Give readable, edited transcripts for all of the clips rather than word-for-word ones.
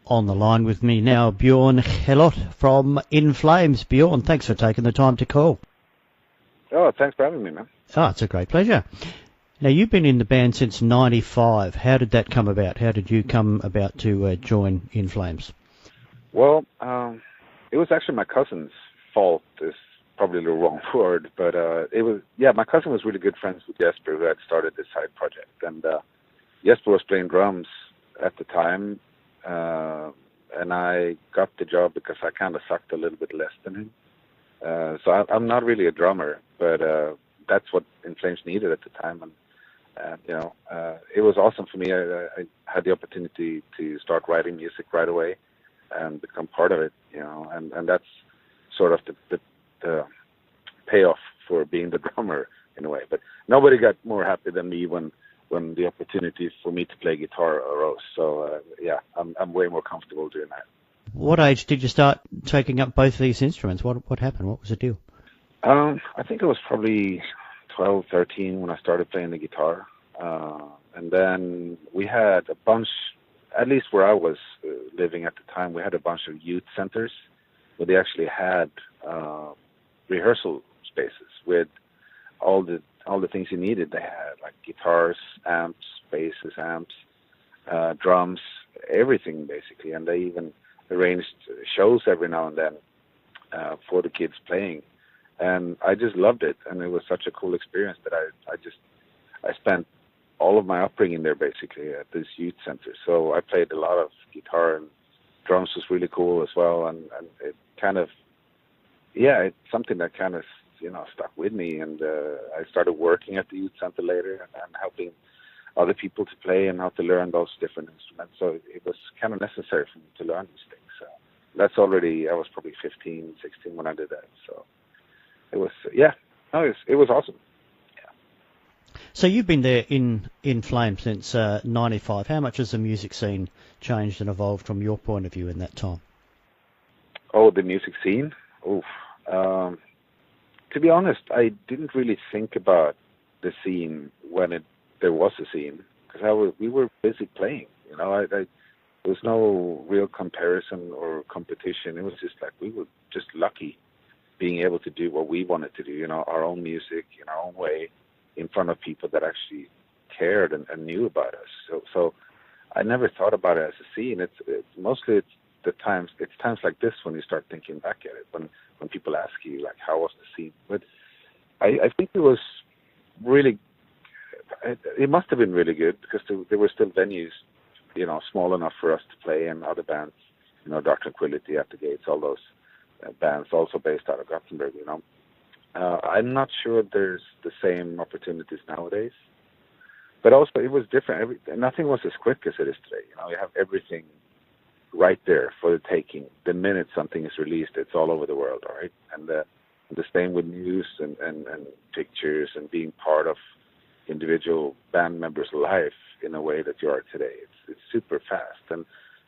On the line with me now, Björn Gelotte from In Flames. Björn, thanks for taking the time to call. Oh, thanks for having me, man. Oh, it's a great pleasure. Now, you've been in the band since '95. How did that come about? How did you come about to join In Flames? Well, it was actually my cousin's fault. Is probably the wrong word, but my cousin was really good friends with Jesper, who had started this side project, and Jesper was playing drums at the time. And I got the job because I kind of sucked a little bit less than him. So I'm not really a drummer, but that's what In Flames needed at the time. And it was awesome for me. I had the opportunity to start writing music right away and become part of it, and that's sort of the payoff for being the drummer in a way. But nobody got more happy than me when the opportunity for me to play guitar arose. So, I'm way more comfortable doing that. What age did you start taking up both these instruments? What happened? What was the deal? I think it was probably 12, 13 when I started playing the guitar. And then we had a bunch, at least where I was living at the time, we had a bunch of youth centers where they actually had rehearsal spaces with all the things you needed. They had like guitars, amps, basses, amps, drums, everything basically. And they even arranged shows every now and then for the kids playing. And I just loved it. And it was such a cool experience that I spent all of my upbringing there basically at this youth center. So I played a lot of guitar, and drums was really cool as well. And it kind of, it's something that kind of, stuck with me, and I started working at the youth center later and helping other people to play and how to learn those different instruments. So it was kind of necessary for me to learn these things. So that's already, I was probably 15, 16 when I did that. So it was, it was awesome. Yeah. So you've been there in Flames since '95. How much has the music scene changed and evolved from your point of view in that time? Oh, the music scene? Oof. To be honest, I didn't really think about the scene when there was a scene, because we were busy playing. There was no real comparison or competition. It was just like we were just lucky being able to do what we wanted to do, our own music in our own way, in front of people that actually cared and knew about us. So I never thought about it as a scene. It's mostly times like this when you start thinking back at it, when people ask you like, how was the scene? But I think it was really, it must have been really good, because there were still venues, small enough for us to play, and other bands, Dark Tranquillity, At the Gates, all those bands also based out of Gothenburg. I'm not sure there's the same opportunities nowadays, but also it was different. Nothing was as quick as it is today. You have everything right there for the taking. The minute something is released, it's all over the world, all right? And the same with news and pictures and being part of individual band members' life in a way that you are today. It's super fast, and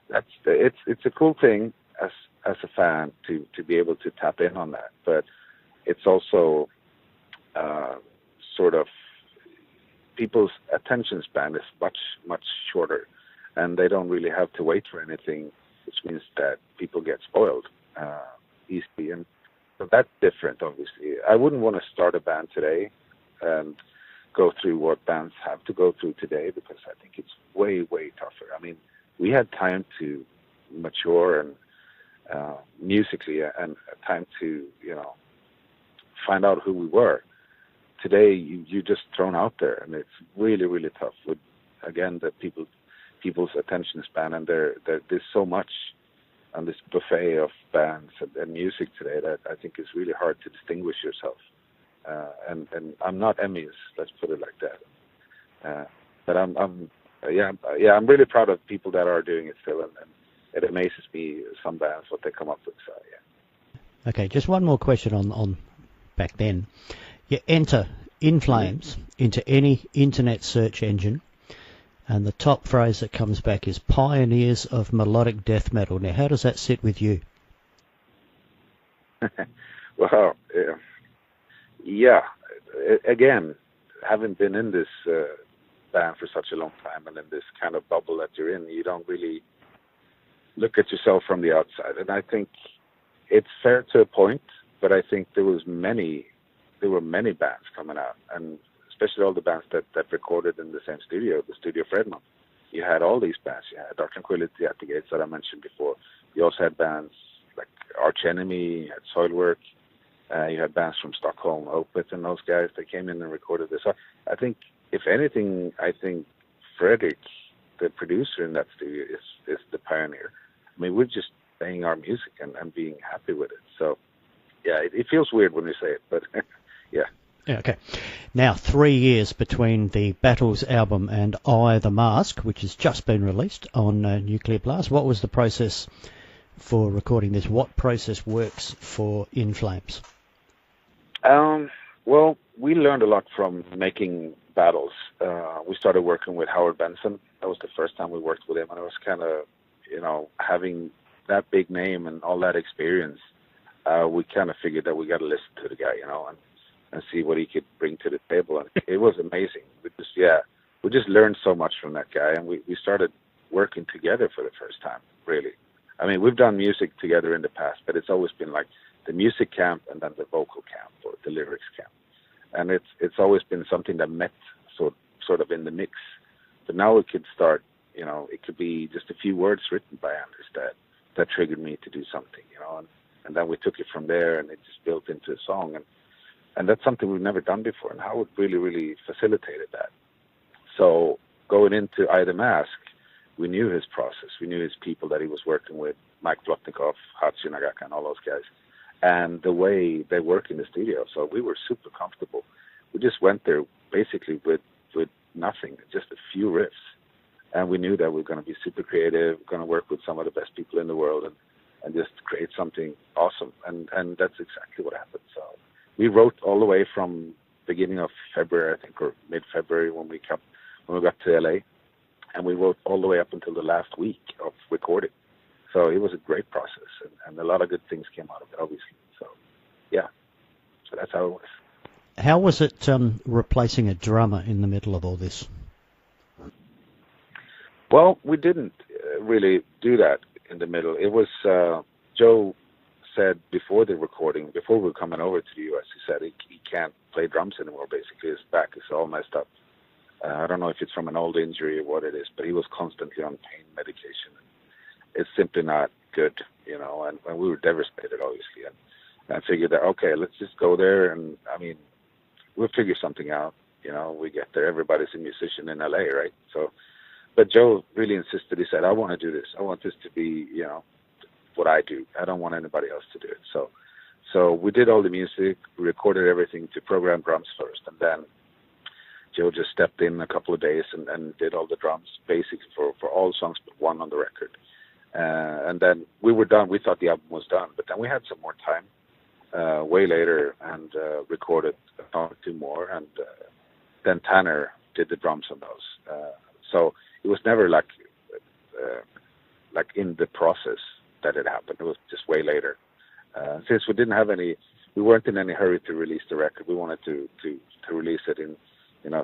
it's a cool thing as a fan to be able to tap in on that. But it's also sort of people's attention span is much, much shorter, and they don't really have to wait for anything, which means that people get spoiled easily. And so that's different, obviously. I wouldn't want to start a band today and go through what bands have to go through today, because I think it's way, way tougher. I mean, we had time to mature and musically, and time to, find out who we were. Today, you're just thrown out there, and it's really, really tough with, again, the people's attention span, and there's so much on this buffet of bands and music today that I think is really hard to distinguish yourself. And I'm not envious, let's put it like that. But I'm really proud of people that are doing it still, and it amazes me, some bands, what they come up with. So yeah. Okay, just one more question on back then. You enter In Flames into any internet search engine, and the top phrase that comes back is pioneers of melodic death metal. Now, how does that sit with you? Well, yeah. Again, having been in this band for such a long time, and in this kind of bubble that you're in, you don't really look at yourself from the outside. And I think it's fair to a point, but I think there were many bands coming out, and especially all the bands that recorded in the same studio, the Studio Fredman. You had all these bands. You had Dark Tranquillity at the Gates that I mentioned before. You also had bands like Arch Enemy, you had Soilwork. You had bands from Stockholm, Opeth, and those guys that came in and recorded this. So I think, if anything, Fredrik, the producer in that studio, is the pioneer. I mean, we're just playing our music and being happy with it. So, yeah, it feels weird when you say it, but yeah. Yeah, okay. Now, 3 years between the Battles album and I, the Mask, which has just been released on Nuclear Blast. What was the process for recording this? What process works for In Flames? Well, we learned a lot from making Battles. We started working with Howard Benson. That was the first time we worked with him, and it was kind of, having that big name and all that experience, we kind of figured that we got to listen to the guy, and see what he could bring to the table. And it was amazing. We just learned so much from that guy, and we started working together for the first time, really. I mean, we've done music together in the past, but it's always been like the music camp and then the vocal camp or the lyrics camp. And it's always been something that met sort of in the mix. But now it could start, it could be just a few words written by Anders that triggered me to do something, and then we took it from there, and it just built into a song. And that's something we've never done before, and Howard really, really facilitated that. So going into I, the Mask, we knew his process. We knew his people that he was working with, Mike Plotnikov, Hatsu Nagaka, and all those guys, and the way they work in the studio. So we were super comfortable. We just went there basically with nothing, just a few riffs. And we knew that we were going to be super creative, going to work with some of the best people in the world, and just create something awesome. And that's exactly what happened. So we wrote all the way from beginning of February, I think, or mid-February when we got to LA. And we wrote all the way up until the last week of recording. So it was a great process, and a lot of good things came out of it, obviously. So, yeah. So that's how it was. How was it replacing a drummer in the middle of all this? Well, we didn't really do that in the middle. It was Joe said before the recording, before we were coming over to the U.S., he said he can't play drums anymore, basically. His back is all messed up. I don't know if it's from an old injury or what it is, but he was constantly on pain medication. It's simply not good, and we were devastated, obviously. And I figured that, okay, let's just go there, and, I mean, we'll figure something out. We get there. Everybody's a musician in L.A., right? So, but Joe really insisted. He said, I want to do this. I want this to be, what I do. I don't want anybody else to do it. So we did all the music. We recorded everything to program drums first, and then Joe just stepped in a couple of days and did all the drums, basically for all songs but one on the record. And then we were done. We thought the album was done, but then we had some more time way later and recorded a song or two more, and then Tanner did the drums on those. So it was never like in the process that it happened. It was just way later. Since we weren't in any hurry to release the record. We wanted to release it in,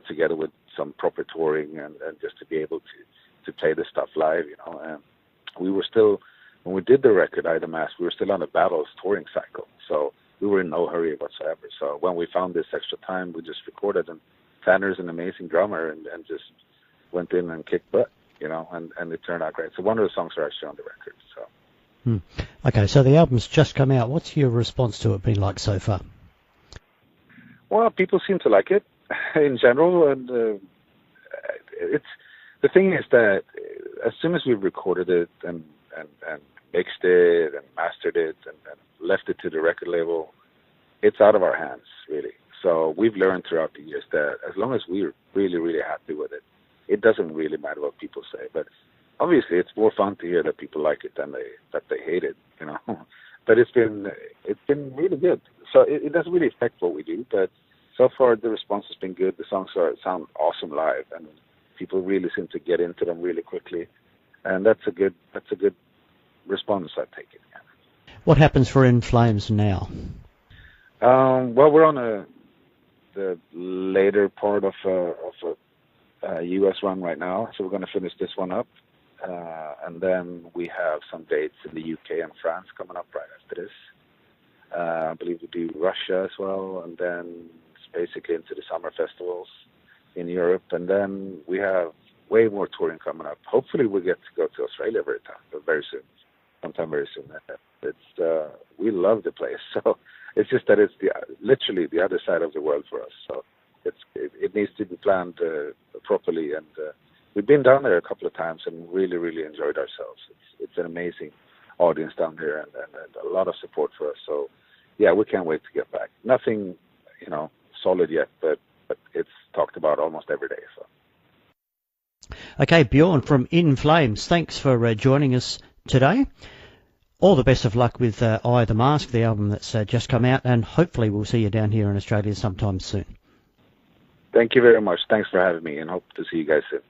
together with some proper touring and just to be able to play the stuff live, And we were still, when we did the record, I, the Mask, we were still on the Battles touring cycle. So we were in no hurry whatsoever. So when we found this extra time, we just recorded, and Tanner's an amazing drummer and just went in and kicked butt, and it turned out great. So one of the songs are actually on the record. So. Okay, so the album's just come out. What's your response to it been like so far? Well, people seem to like it in general, and the thing is that as soon as we recorded it and mixed it and mastered it and left it to the record label, it's out of our hands, really. So we've learned throughout the years that as long as we're really, really happy with it, it doesn't really matter what people say. But obviously, it's more fun to hear that people like it than that they hate it, But it's been really good. So it doesn't really affect what we do, but so far the response has been good. The songs sound awesome live, and people really seem to get into them really quickly, and that's a good response. I take it. Yeah. What happens for In Flames now? Well, we're on the later part of a U.S. run right now, so we're going to finish this one up, and then we have some dates in the UK and France coming up right after this. I believe we do Russia as well, and then it's basically into the summer festivals in Europe, and then we have way more touring coming up. Hopefully we get to go to Australia very soon, sometime very soon. It's we love the place, so it's just that it's literally the other side of the world for us. So it needs to be planned properly, and we've been down there a couple of times and really enjoyed ourselves. It's an amazing audience down there, and a lot of support for us. So yeah, we can't wait to get back. Nothing, solid yet, but it's talked about almost every day. So. Okay, Björn from In Flames, thanks for joining us today. All the best of luck with Eye the Mask, the album that's just come out, and hopefully we'll see you down here in Australia sometime soon. Thank you very much. Thanks for having me, and hope to see you guys soon.